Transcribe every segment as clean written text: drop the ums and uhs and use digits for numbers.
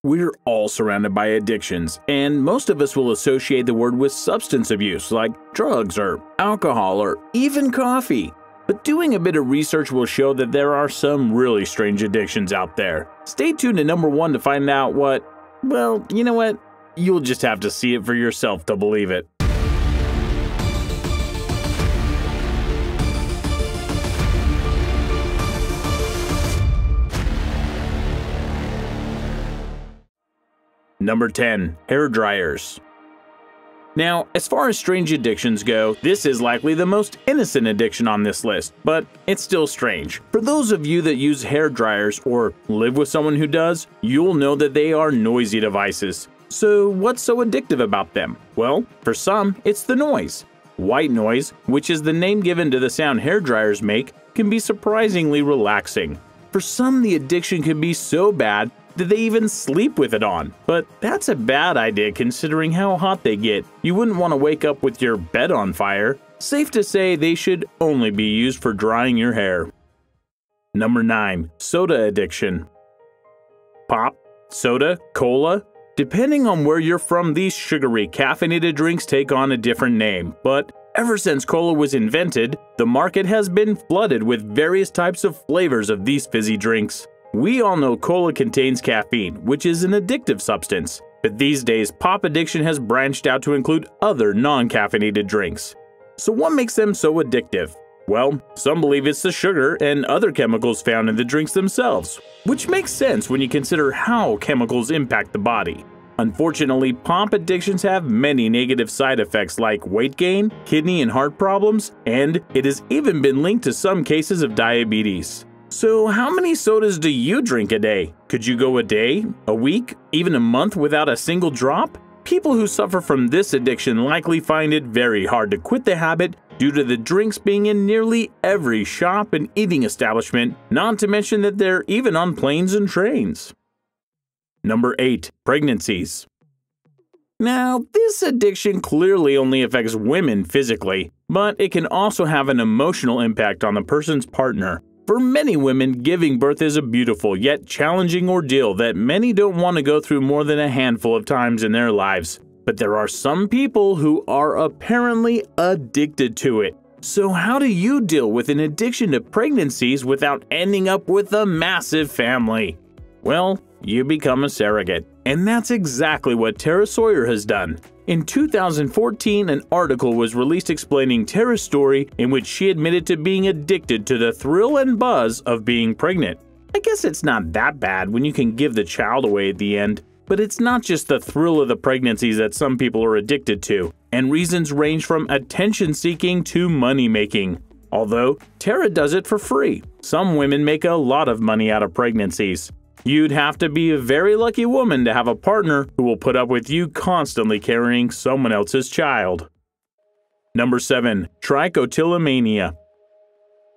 We're all surrounded by addictions, and most of us will associate the word with substance abuse like drugs or alcohol or even coffee. But doing a bit of research will show that there are some really strange addictions out there. Stay tuned to number 1 to find out what, well, you know what? You'll just have to see it for yourself to believe it. Number 10. Hair dryers. Now, as far as strange addictions go, this is likely the most innocent addiction on this list, but it's still strange. For those of you that use hair dryers or live with someone who does, you'll know that they are noisy devices. So what's so addictive about them? Well, for some, it's the noise. White noise, which is the name given to the sound hair dryers make, can be surprisingly relaxing. For some, the addiction can be so bad that they even sleep with it on. But that's a bad idea considering how hot they get. You wouldn't want to wake up with your bed on fire. Safe to say they should only be used for drying your hair. Number 9. Soda addiction. Pop, soda, cola. Depending on where you're from, these sugary, caffeinated drinks take on a different name. But ever since cola was invented, the market has been flooded with various types of flavors of these fizzy drinks. We all know cola contains caffeine, which is an addictive substance. But these days, pop addiction has branched out to include other non-caffeinated drinks. So what makes them so addictive? Well, some believe it's the sugar and other chemicals found in the drinks themselves, which makes sense when you consider how chemicals impact the body. Unfortunately, pop addictions have many negative side effects like weight gain, kidney and heart problems, and it has even been linked to some cases of diabetes. So how many sodas do you drink a day? Could you go a day, a week, even a month without a single drop? People who suffer from this addiction likely find it very hard to quit the habit due to the drinks being in nearly every shop and eating establishment, not to mention that they're even on planes and trains. Number 8. Pregnancies. Now, this addiction clearly only affects women physically, but it can also have an emotional impact on the person's partner. For many women, giving birth is a beautiful yet challenging ordeal that many don't want to go through more than a handful of times in their lives. But there are some people who are apparently addicted to it. So how do you deal with an addiction to pregnancies without ending up with a massive family? Well, you become a surrogate. And that's exactly what Tara Sawyer has done. In 2014, an article was released explaining Tara's story in which she admitted to being addicted to the thrill and buzz of being pregnant. I guess it's not that bad when you can give the child away at the end, but it's not just the thrill of the pregnancies that some people are addicted to, and reasons range from attention-seeking to money-making. Although, Tara does it for free. Some women make a lot of money out of pregnancies. You'd have to be a very lucky woman to have a partner who will put up with you constantly carrying someone else's child. Number 7. Tricoatilla Mania.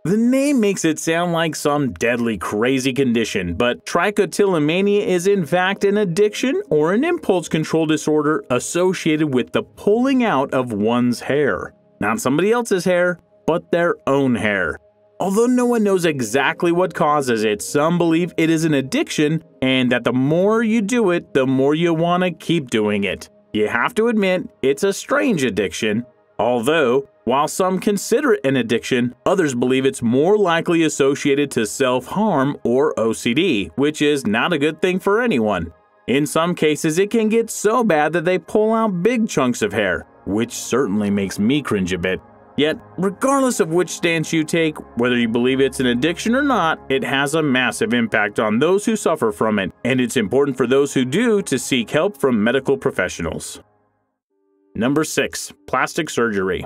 The name makes it sound like some deadly crazy condition, but Tricoatilla Mania is in fact an addiction or an impulse control disorder associated with the pulling out of one's hair. Not somebody else's hair, but their own hair. Although no one knows exactly what causes it, some believe it is an addiction and that the more you do it, the more you want to keep doing it. You have to admit, it's a strange addiction. Although, while some consider it an addiction, others believe it's more likely associated to self-harm or OCD, which is not a good thing for anyone. In some cases, it can get so bad that they pull out big chunks of hair, which certainly makes me cringe a bit. Yet, regardless of which stance you take, whether you believe it's an addiction or not, it has a massive impact on those who suffer from it, and it's important for those who do to seek help from medical professionals. Number 6. Plastic surgery.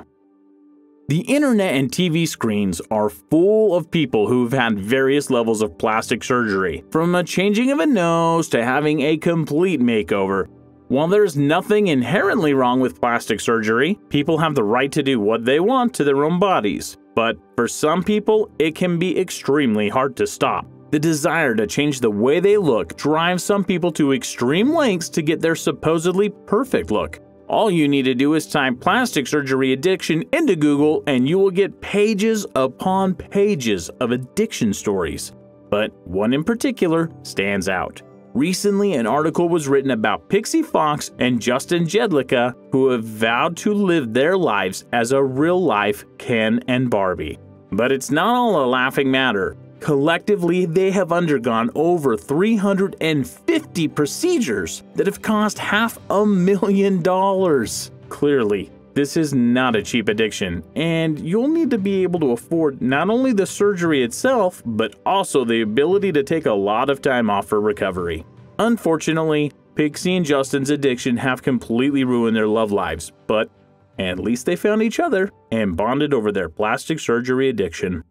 The internet and TV screens are full of people who've had various levels of plastic surgery, from a changing of a nose to having a complete makeover. While there's nothing inherently wrong with plastic surgery, people have the right to do what they want to their own bodies. But for some people, it can be extremely hard to stop. The desire to change the way they look drives some people to extreme lengths to get their supposedly perfect look. All you need to do is type plastic surgery addiction into Google and you will get pages upon pages of addiction stories. But one in particular stands out. Recently, an article was written about Pixie Fox and Justin Jedlicka, who have vowed to live their lives as a real-life Ken and Barbie. But it's not all a laughing matter. Collectively, they have undergone over 350 procedures that have cost $500,000. Clearly, this is not a cheap addiction, and you'll need to be able to afford not only the surgery itself, but also the ability to take a lot of time off for recovery. Unfortunately, Pixie and Justin's addiction have completely ruined their love lives, but at least they found each other and bonded over their plastic surgery addiction.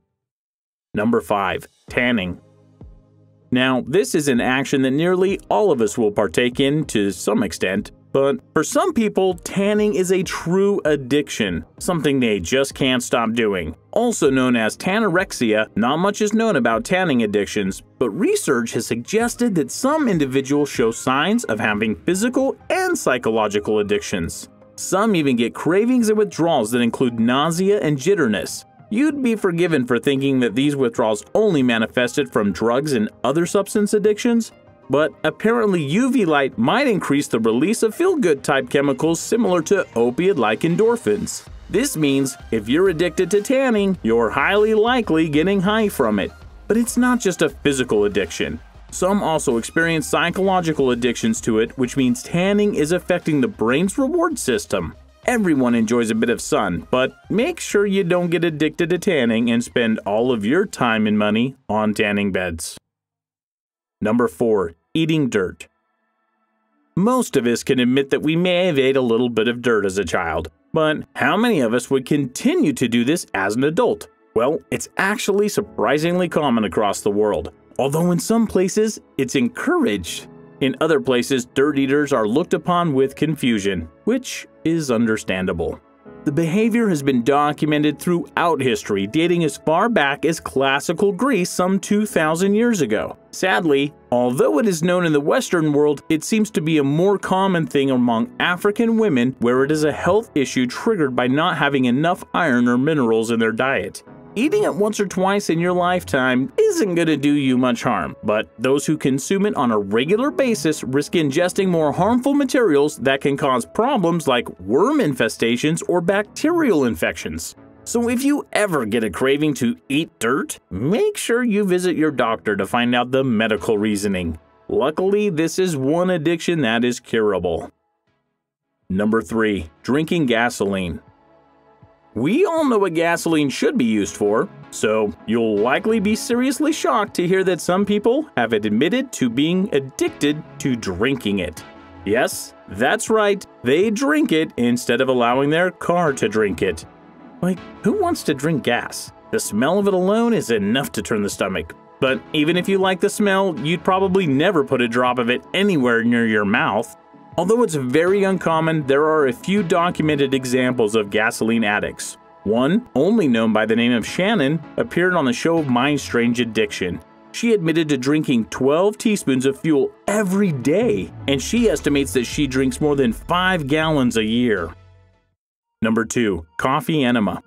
Number 5. Tanning. Now, this is an action that nearly all of us will partake in to some extent, but for some people, tanning is a true addiction, something they just can't stop doing. Also known as tannorexia, not much is known about tanning addictions, but research has suggested that some individuals show signs of having physical and psychological addictions. Some even get cravings and withdrawals that include nausea and jitterness. You'd be forgiven for thinking that these withdrawals only manifested from drugs and other substance addictions, but apparently UV light might increase the release of feel-good type chemicals similar to opiate-like endorphins. This means if you're addicted to tanning, you're highly likely getting high from it. But it's not just a physical addiction. Some also experience psychological addictions to it, which means tanning is affecting the brain's reward system. Everyone enjoys a bit of sun, but make sure you don't get addicted to tanning and spend all of your time and money on tanning beds. Number 4. Eating dirt. Most of us can admit that we may have ate a little bit of dirt as a child, but how many of us would continue to do this as an adult? Well, it's actually surprisingly common across the world, although in some places it's encouraged. In other places, dirt eaters are looked upon with confusion, which is understandable. The behavior has been documented throughout history, dating as far back as classical Greece some 2,000 years ago. Sadly, although it is known in the Western world, it seems to be a more common thing among African women where it is a health issue triggered by not having enough iron or minerals in their diet. Eating it once or twice in your lifetime isn't going to do you much harm, but those who consume it on a regular basis risk ingesting more harmful materials that can cause problems like worm infestations or bacterial infections. So if you ever get a craving to eat dirt, make sure you visit your doctor to find out the medical reasoning. Luckily, this is one addiction that is curable. Number 3. Drinking gasoline. We all know what gasoline should be used for, so you'll likely be seriously shocked to hear that some people have admitted to being addicted to drinking it. Yes, that's right, they drink it instead of allowing their car to drink it. Like, who wants to drink gas? The smell of it alone is enough to turn the stomach. But even if you like the smell, you'd probably never put a drop of it anywhere near your mouth. Although it's very uncommon, there are a few documented examples of gasoline addicts. One, only known by the name of Shannon, appeared on the show Mind Strange Addiction. She admitted to drinking 12 teaspoons of fuel every day, and she estimates that she drinks more than 5 gallons a year. Number 2. Coffee enema.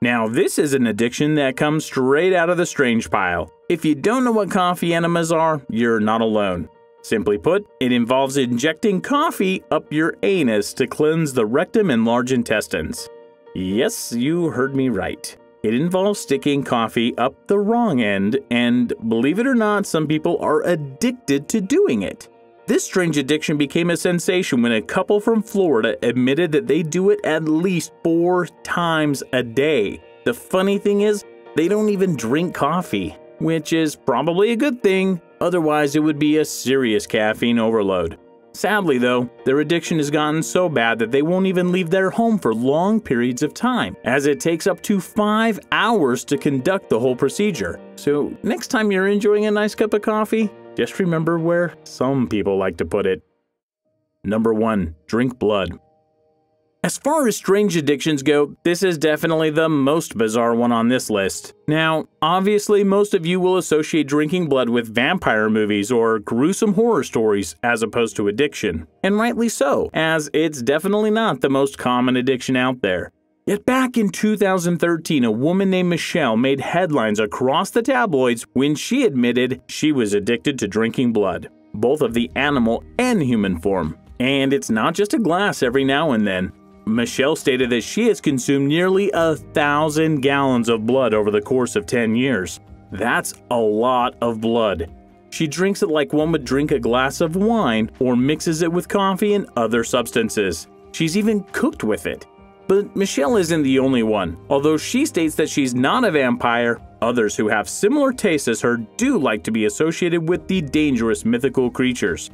Now, this is an addiction that comes straight out of the strange pile. If you don't know what coffee enemas are, you're not alone. Simply put, it involves injecting coffee up your anus to cleanse the rectum and large intestines. Yes, you heard me right. It involves sticking coffee up the wrong end, and believe it or not, some people are addicted to doing it. This strange addiction became a sensation when a couple from Florida admitted that they do it at least 4 times a day. The funny thing is, they don't even drink coffee, which is probably a good thing. Otherwise, it would be a serious caffeine overload. Sadly, though, their addiction has gotten so bad that they won't even leave their home for long periods of time, as it takes up to 5 hours to conduct the whole procedure. So next time you're enjoying a nice cup of coffee, just remember where some people like to put it. Number 1. Drink blood. As far as strange addictions go, this is definitely the most bizarre one on this list. Now, obviously most of you will associate drinking blood with vampire movies or gruesome horror stories as opposed to addiction. And rightly so, as it's definitely not the most common addiction out there. Yet back in 2013, a woman named Michelle made headlines across the tabloids when she admitted she was addicted to drinking blood. both of the animal and human form. And it's not just a glass every now and then. Michelle stated that she has consumed nearly 1,000 gallons of blood over the course of 10 years. That's a lot of blood. She drinks it like one would drink a glass of wine or mixes it with coffee and other substances. She's even cooked with it. But Michelle isn't the only one. Although she states that she's not a vampire, others who have similar tastes as her do like to be associated with the dangerous mythical creatures.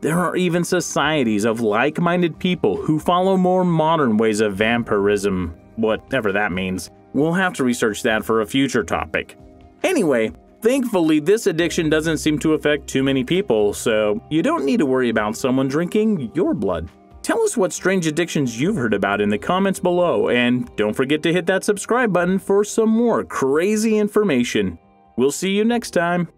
There are even societies of like-minded people who follow more modern ways of vampirism, whatever that means. We'll have to research that for a future topic. Anyway, thankfully this addiction doesn't seem to affect too many people, so you don't need to worry about someone drinking your blood. Tell us what strange addictions you've heard about in the comments below, and don't forget to hit that subscribe button for some more crazy information. We'll see you next time.